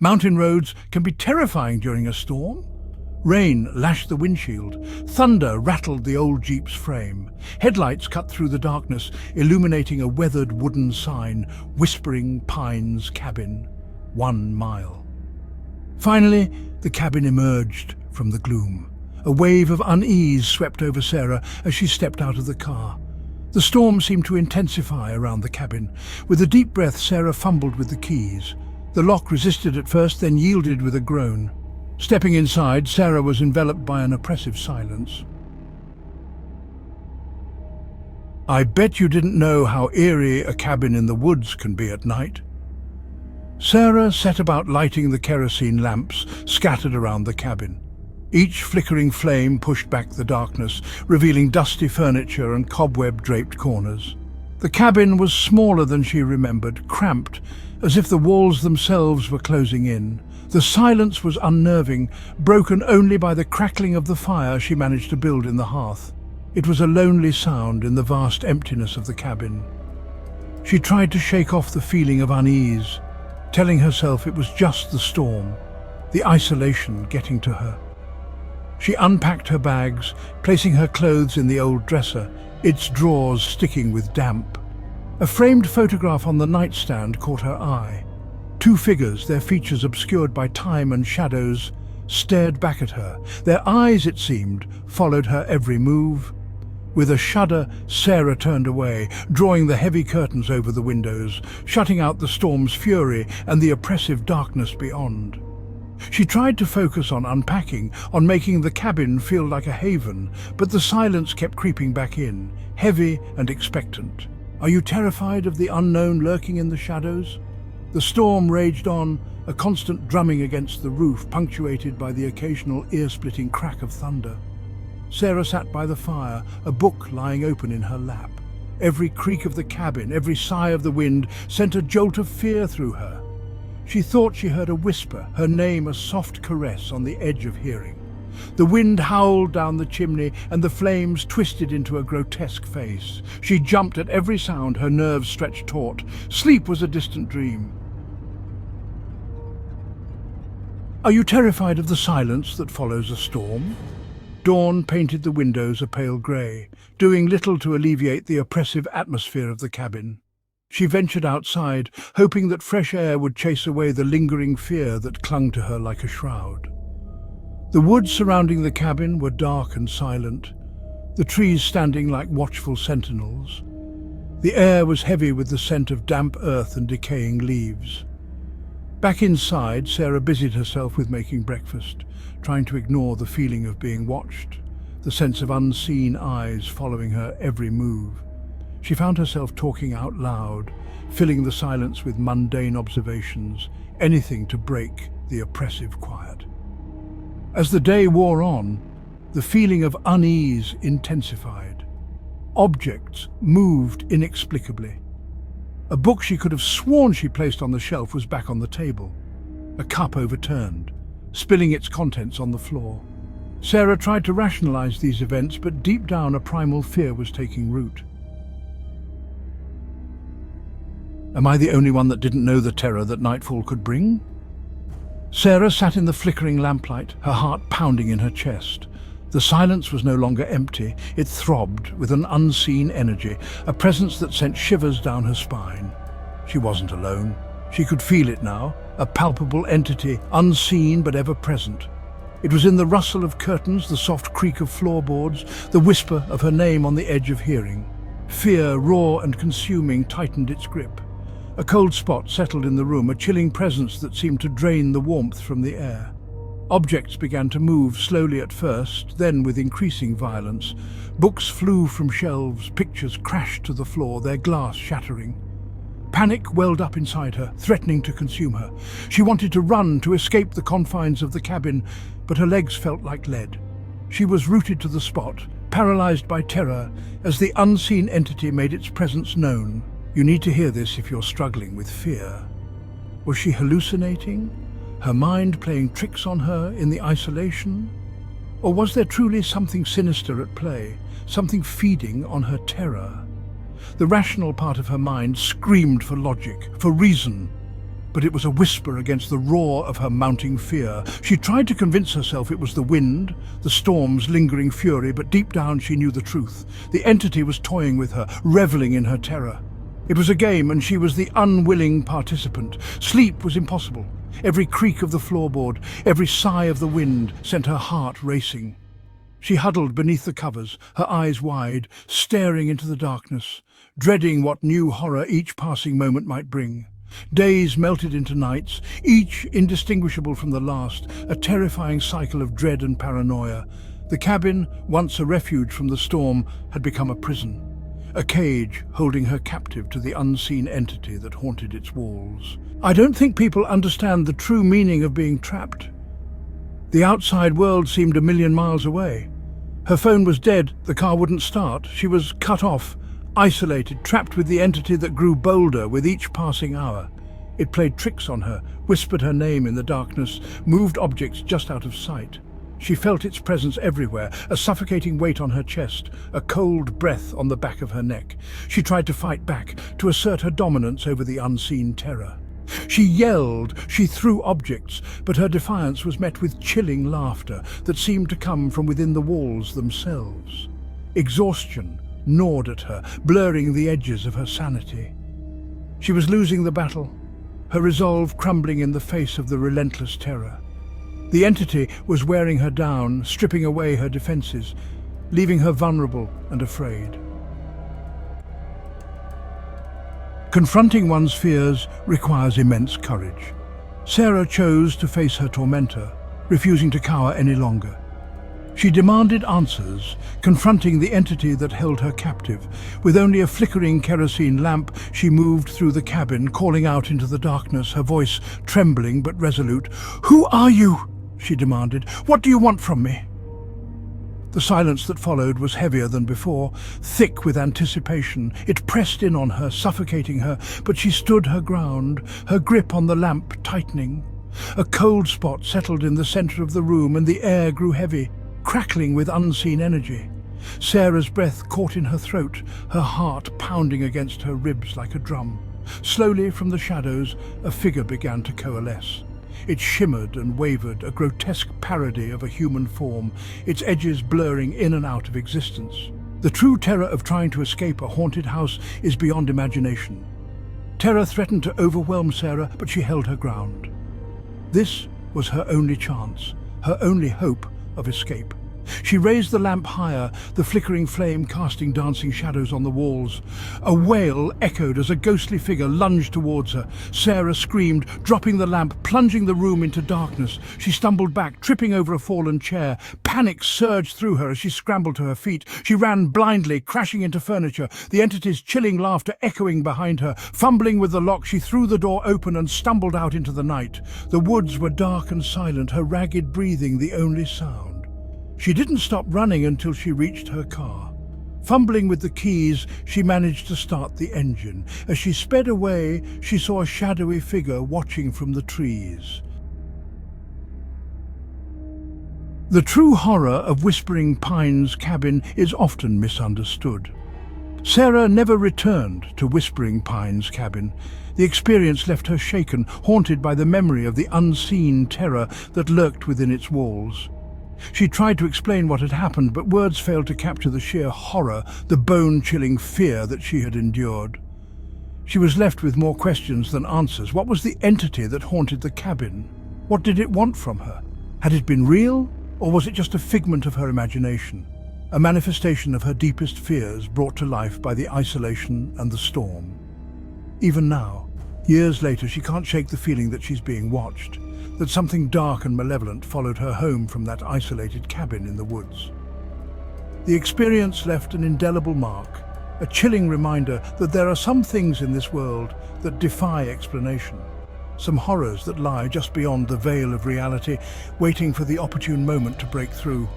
Mountain roads can be terrifying during a storm. Rain lashed the windshield. Thunder rattled the old Jeep's frame. Headlights cut through the darkness, illuminating a weathered wooden sign, Whispering Pines Cabin, 1 mile. Finally, the cabin emerged from the gloom. A wave of unease swept over Sarah as she stepped out of the car. The storm seemed to intensify around the cabin. With a deep breath, Sarah fumbled with the keys. The lock resisted at first, then yielded with a groan. Stepping inside, Sarah was enveloped by an oppressive silence. "I bet you didn't know how eerie a cabin in the woods can be at night." Sarah set about lighting the kerosene lamps scattered around the cabin. Each flickering flame pushed back the darkness, revealing dusty furniture and cobweb-draped corners. The cabin was smaller than she remembered, cramped, as if the walls themselves were closing in. The silence was unnerving, broken only by the crackling of the fire she managed to build in the hearth. It was a lonely sound in the vast emptiness of the cabin. She tried to shake off the feeling of unease, telling herself it was just the storm, the isolation getting to her. She unpacked her bags, placing her clothes in the old dresser, its drawers sticking with damp. A framed photograph on the nightstand caught her eye. 2 figures, their features obscured by time and shadows, stared back at her. Their eyes, it seemed, followed her every move. With a shudder, Sarah turned away, drawing the heavy curtains over the windows, shutting out the storm's fury and the oppressive darkness beyond. She tried to focus on unpacking, on making the cabin feel like a haven, but the silence kept creeping back in, heavy and expectant. "Are you terrified of the unknown lurking in the shadows?" The storm raged on, a constant drumming against the roof, punctuated by the occasional ear-splitting crack of thunder. Sarah sat by the fire, a book lying open in her lap. Every creak of the cabin, every sigh of the wind sent a jolt of fear through her. She thought she heard a whisper, her name a soft caress on the edge of hearing. The wind howled down the chimney and the flames twisted into a grotesque face. She jumped at every sound, her nerves stretched taut. Sleep was a distant dream. "Are you terrified of the silence that follows a storm?" Dawn painted the windows a pale grey, doing little to alleviate the oppressive atmosphere of the cabin. She ventured outside, hoping that fresh air would chase away the lingering fear that clung to her like a shroud. The woods surrounding the cabin were dark and silent, the trees standing like watchful sentinels. The air was heavy with the scent of damp earth and decaying leaves. Back inside, Sarah busied herself with making breakfast, trying to ignore the feeling of being watched, the sense of unseen eyes following her every move. She found herself talking out loud, filling the silence with mundane observations, anything to break the oppressive quiet. As the day wore on, the feeling of unease intensified. Objects moved inexplicably. A book she could have sworn she placed on the shelf was back on the table. A cup overturned, spilling its contents on the floor. Sarah tried to rationalize these events, but deep down a primal fear was taking root. Am I the only one that didn't know the terror that nightfall could bring? Sarah sat in the flickering lamplight, her heart pounding in her chest. The silence was no longer empty, it throbbed with an unseen energy, a presence that sent shivers down her spine. She wasn't alone. She could feel it now, a palpable entity, unseen but ever present. It was in the rustle of curtains, the soft creak of floorboards, the whisper of her name on the edge of hearing. Fear, raw and consuming, tightened its grip. A cold spot settled in the room, a chilling presence that seemed to drain the warmth from the air. Objects began to move, slowly at first, then with increasing violence. Books flew from shelves, pictures crashed to the floor, their glass shattering. Panic welled up inside her, threatening to consume her. She wanted to run, to escape the confines of the cabin, but her legs felt like lead. She was rooted to the spot, paralyzed by terror, as the unseen entity made its presence known. You need to hear this if you're struggling with fear. Was she hallucinating? Her mind playing tricks on her in the isolation? Or was there truly something sinister at play, something feeding on her terror? The rational part of her mind screamed for logic, for reason. but it was a whisper against the roar of her mounting fear. She tried to convince herself it was the wind, the storm's lingering fury, but deep down she knew the truth. The entity was toying with her, reveling in her terror. It was a game, and she was the unwilling participant. Sleep was impossible. Every creak of the floorboard, every sigh of the wind sent her heart racing. She huddled beneath the covers, her eyes wide, staring into the darkness, dreading what new horror each passing moment might bring. Days melted into nights, each indistinguishable from the last, a terrifying cycle of dread and paranoia. The cabin, once a refuge from the storm, had become a prison, a cage holding her captive to the unseen entity that haunted its walls. I don't think people understand the true meaning of being trapped. The outside world seemed a million miles away. Her phone was dead, the car wouldn't start. She was cut off, isolated, trapped with the entity that grew bolder with each passing hour. It played tricks on her, whispered her name in the darkness, moved objects just out of sight. She felt its presence everywhere, a suffocating weight on her chest, a cold breath on the back of her neck. She tried to fight back, to assert her dominance over the unseen terror. She yelled, she threw objects, but her defiance was met with chilling laughter that seemed to come from within the walls themselves. Exhaustion gnawed at her, blurring the edges of her sanity. She was losing the battle, her resolve crumbling in the face of the relentless terror. The entity was wearing her down, stripping away her defenses, leaving her vulnerable and afraid. Confronting one's fears requires immense courage. Sarah chose to face her tormentor, refusing to cower any longer. She demanded answers, confronting the entity that held her captive. With only a flickering kerosene lamp, she moved through the cabin, calling out into the darkness, her voice trembling but resolute. "Who are you?" she demanded. "What do you want from me?" The silence that followed was heavier than before, thick with anticipation. It pressed in on her, suffocating her, but she stood her ground, her grip on the lamp tightening. A cold spot settled in the center of the room, and the air grew heavy, crackling with unseen energy. Sarah's breath caught in her throat, her heart pounding against her ribs like a drum. Slowly from the shadows, a figure began to coalesce. It shimmered and wavered, a grotesque parody of a human form, its edges blurring in and out of existence. The true terror of trying to escape a haunted house is beyond imagination. Terror threatened to overwhelm Sarah, but she held her ground. This was her only chance, her only hope of escape. She raised the lamp higher, the flickering flame casting dancing shadows on the walls. A wail echoed as a ghostly figure lunged towards her. Sarah screamed, dropping the lamp, plunging the room into darkness. She stumbled back, tripping over a fallen chair. Panic surged through her as she scrambled to her feet. She ran blindly, crashing into furniture, the entity's chilling laughter echoing behind her. Fumbling with the lock, she threw the door open and stumbled out into the night. The woods were dark and silent, her ragged breathing the only sound. She didn't stop running until she reached her car. Fumbling with the keys, she managed to start the engine. As she sped away, she saw a shadowy figure watching from the trees. The true horror of Whispering Pines cabin is often misunderstood. Sarah never returned to Whispering Pines cabin. The experience left her shaken, haunted by the memory of the unseen terror that lurked within its walls. She tried to explain what had happened, but words failed to capture the sheer horror, the bone-chilling fear that she had endured. She was left with more questions than answers. What was the entity that haunted the cabin? What did it want from her? Had it been real, or was it just a figment of her imagination? A manifestation of her deepest fears brought to life by the isolation and the storm. Even now, years later, she can't shake the feeling that she's being watched, that something dark and malevolent followed her home from that isolated cabin in the woods. The experience left an indelible mark, a chilling reminder that there are some things in this world that defy explanation, some horrors that lie just beyond the veil of reality, waiting for the opportune moment to break through.